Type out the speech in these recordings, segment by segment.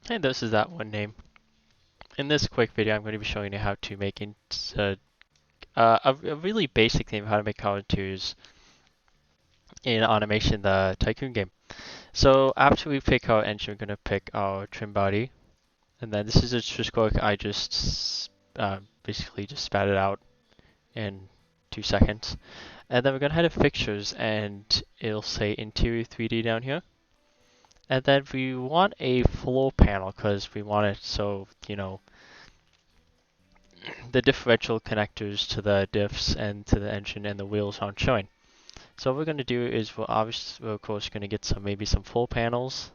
Hey, this is ThatOneName. In this quick video, I'm going to be showing you how to make a really basic thing of how to make car interiors in Automation, the Tycoon game. So after we pick our engine, we're going to pick our trim body, and then this is just quick. I just basically just spat it out in 2 seconds, and then we're going to head to fixtures, and it'll say interior 3D down here. And then we want a floor panel because we want it so, the differential connectors to the diffs and to the engine and the wheels aren't showing. So what we're going to do is we're of course going to get maybe some full panels.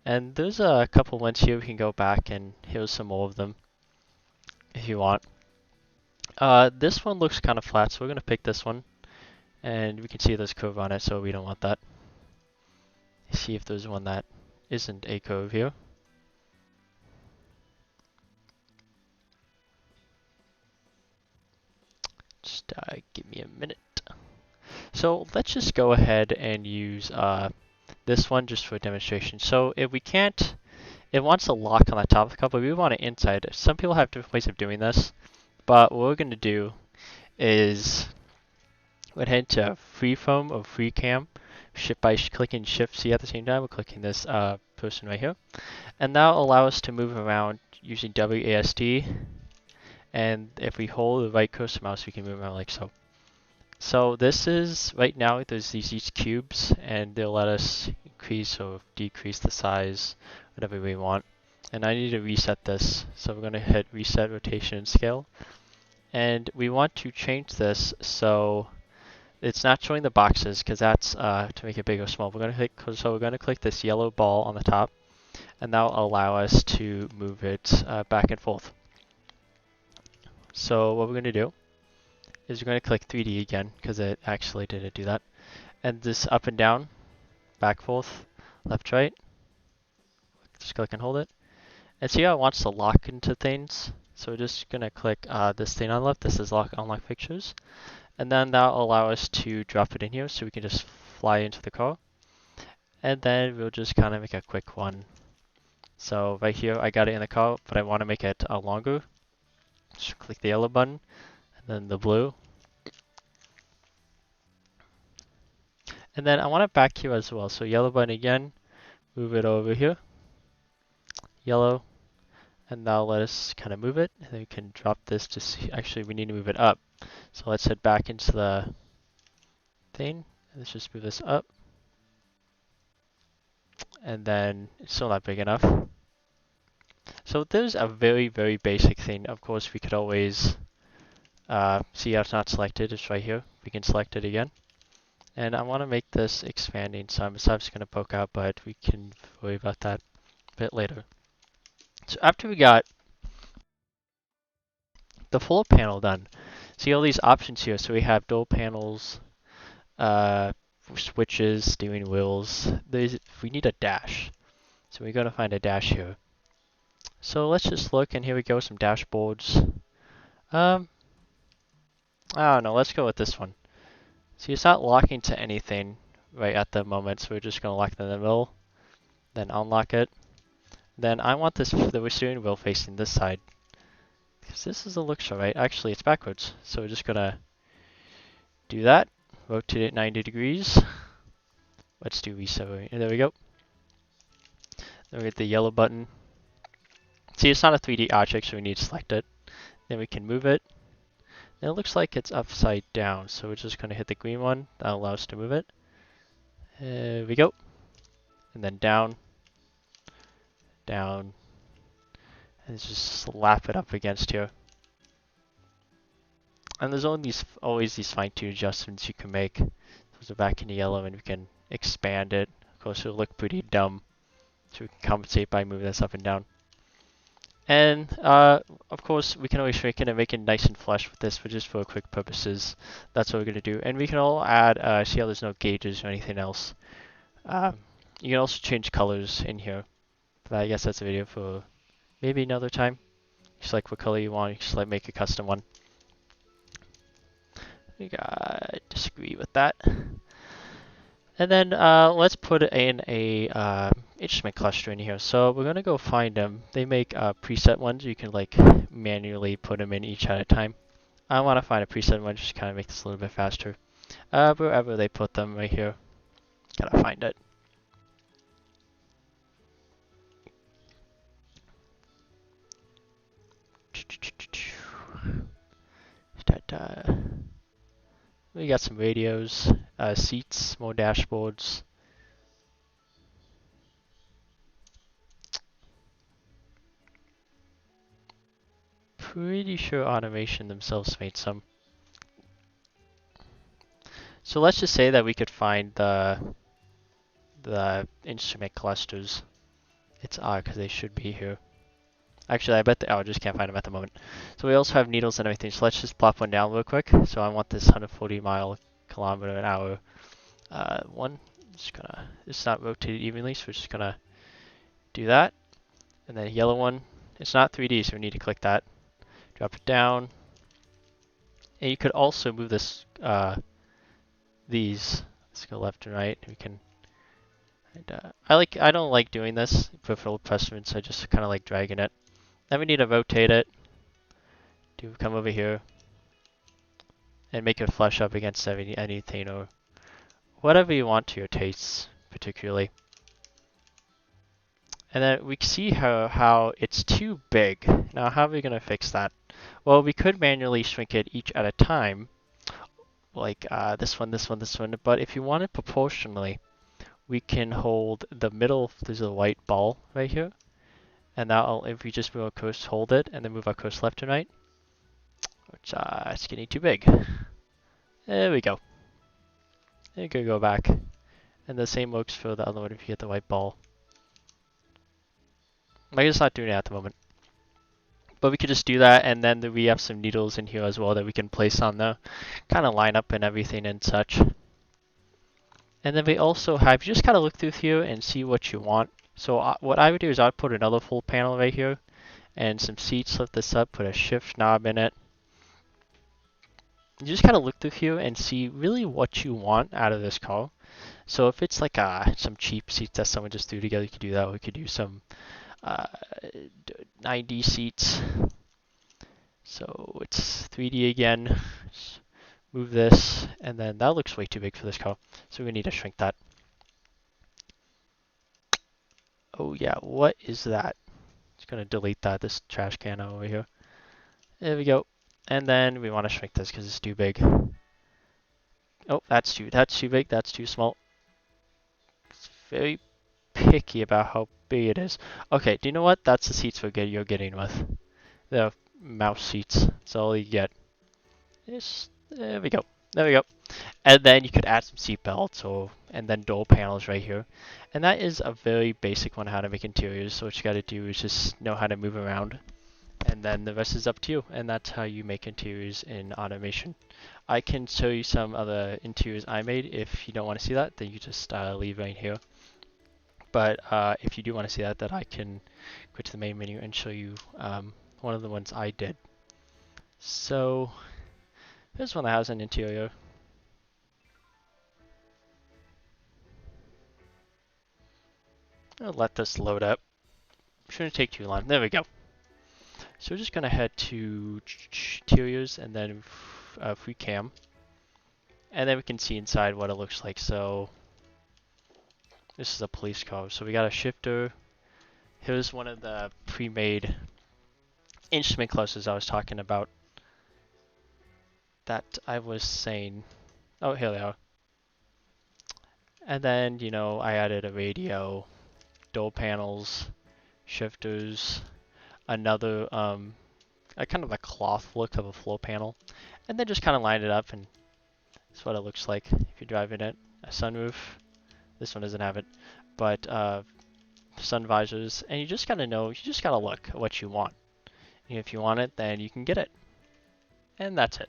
And there's a couple ones here. We can go back and here's some more of them if you want. This one looks kind of flat, so we're going to pick this one. And we can see there's curve on it, so we don't want that. See if there's one that isn't a curve here. Just give me a minute. So let's just go ahead and use this one just for a demonstration. So if we can't, it wants a lock on the top of the car, but we want it inside. Some people have different ways of doing this, but what we're going to do is we'll head to freeform or freecam by clicking Shift C at the same time. We're clicking this person right here, and that'll allow us to move around using WASD. And if we hold the right cursor mouse, we can move around like so. So this is, right now, there's these cubes, and they'll let us increase or decrease the size, whatever we want. And I need to reset this, so we're going to hit Reset Rotation and Scale. And we want to change this so it's not showing the boxes, because that's to make it big or small. We're going to click this yellow ball on the top, and that will allow us to move it back and forth. So what we're going to do is we're going to click 3D again, because it actually didn't do that. And this up and down, back, forth, left, right. Just click and hold it. And see how it wants to lock into things? So we're just going to click this thing on the left. This is unlock pictures. And then that'll allow us to drop it in here so we can just fly into the car. And then we'll just kind of make a quick one. So right here, I got it in the car, but I want to make it longer. Just click the yellow button and then the blue. And then I want it back here as well. So yellow button again, move it over here. Yellow, and now let us kind of move it. And then we can drop this to see. Actually, we need to move it up. So let's head back into the thing. Let's just move this up. And then it's still not big enough. So there's a very, very basic thing. Of course, we could always see how it's not selected. It's right here. We can select it again. And I want to make this expanding some. So I'm just going to poke out, but we can worry about that a bit later. So after we got the full panel done, see all these options here. So we have door panels, switches, steering wheels. We need a dash. So we're going to find a dash here. So let's just look, and here we go, some dashboards. I don't know, let's go with this one. See, it's not locking to anything right at the moment, so we're just going to lock it in the middle, then unlock it. Then I want the steering wheel facing this side, because this is the looks right. Actually, it's backwards, so we're just going to do that. Rotate it 90 degrees. Let's do reset. And there we go. Then we get the yellow button. See, it's not a 3D object, so we need to select it. Then we can move it. And it looks like it's upside down, so we're just going to hit the green one. That allows us to move it. There we go. And then down, down, and just slap it up against here. And there's always these fine-tuned adjustments you can make. So back into yellow, and we can expand it. Of course, it'll look pretty dumb, so we can compensate by moving this up and down. And of course, we can always shrink it and make it nice and flush with this, but just for quick purposes, that's what we're going to do. And we can all add, see how there's no gauges or anything else. You can also change colors in here, but I guess that's a video for maybe another time. You select what color you want, you just make a custom one. I disagree with that. And then let's put in a instrument cluster in here. So we're gonna go find them. They make preset ones. You can like manually put them in each at a time. I want to find a preset one just to kind of make this a little bit faster. Wherever they put them, right here. Gotta find it. We got some radios, seats, more dashboards. Pretty sure automation themselves made some. So let's just say that we could find the instrument clusters. It's odd because they should be here. Actually, I bet I just can't find them at the moment. So we also have needles and everything. So let's just plop one down real quick. So I want this 140-mile-kilometer an hour one. It's not rotated evenly, so we're just gonna do that. And then a yellow one. It's not 3D, so we need to click that. Drop it down. And you could also move this, these. Let's go left and right. We can. And, I don't like doing this for full preference. I just kind of like dragging it. Then we need to rotate it. Come over here and make it flush up against anything or whatever you want to your tastes, particularly. And then we see how it's too big. Now, how are we going to fix that? Well, we could manually shrink it each at a time, like this one, this one, this one. But if you want it proportionally, we can hold the middle. There's a white ball right here. And now if we just move our cursor, hold it, and then move our cursor left and right, which it's getting too big. There we go. You can go back. And the same works for the other one if you get the white ball. I'm just not doing it at the moment. But we could just do that, and then we have some needles in here as well that we can place on the kind of line up and everything and such. And then we also have, you just kind of look through here and see what you want. So what I would do is I'd put another full panel right here and some seats, lift this up, put a shift knob in it. You just kind of look through here and see really what you want out of this car. So if it's like some cheap seats that someone just threw together, you could do that. We could do some 9D seats. So it's 3D again. Just move this, and then that looks way too big for this car. So we need to shrink that. Oh yeah, what is that? Just gonna delete that, this trash can over here. There we go. And then we want to shrink this because it's too big. Oh, that's too big, that's too small. It's very picky about how big it is. Okay, do you know what? That's the seats you're getting with. The mouse seats. That's all you get. There we go. There we go. And then you could add some seat belts and then door panels right here. And that is a very basic one, how to make interiors. So what you got to do is just know how to move around. And then the rest is up to you. And that's how you make interiors in automation. I can show you some other interiors I made. If you don't want to see that, then you just leave right here. But if you do want to see that, then I can go to the main menu and show you one of the ones I did. So here's one that has an interior. I'll let this load up. Shouldn't take too long. There we go. So we're just gonna head to interiors and then free cam, and then we can see inside what it looks like. So this is a police car. So we got a shifter. Here's one of the pre-made instrument clusters I was talking about. That I was saying. Oh, here they are. And then, you know, I added a radio, door panels, shifters, another a kind of a cloth look of a floor panel, and then just kind of line it up, and that's what it looks like if you're driving it. A sunroof. This one doesn't have it, but sun visors, and you just gotta know, you just gotta look at what you want. And if you want it, then you can get it. And that's it.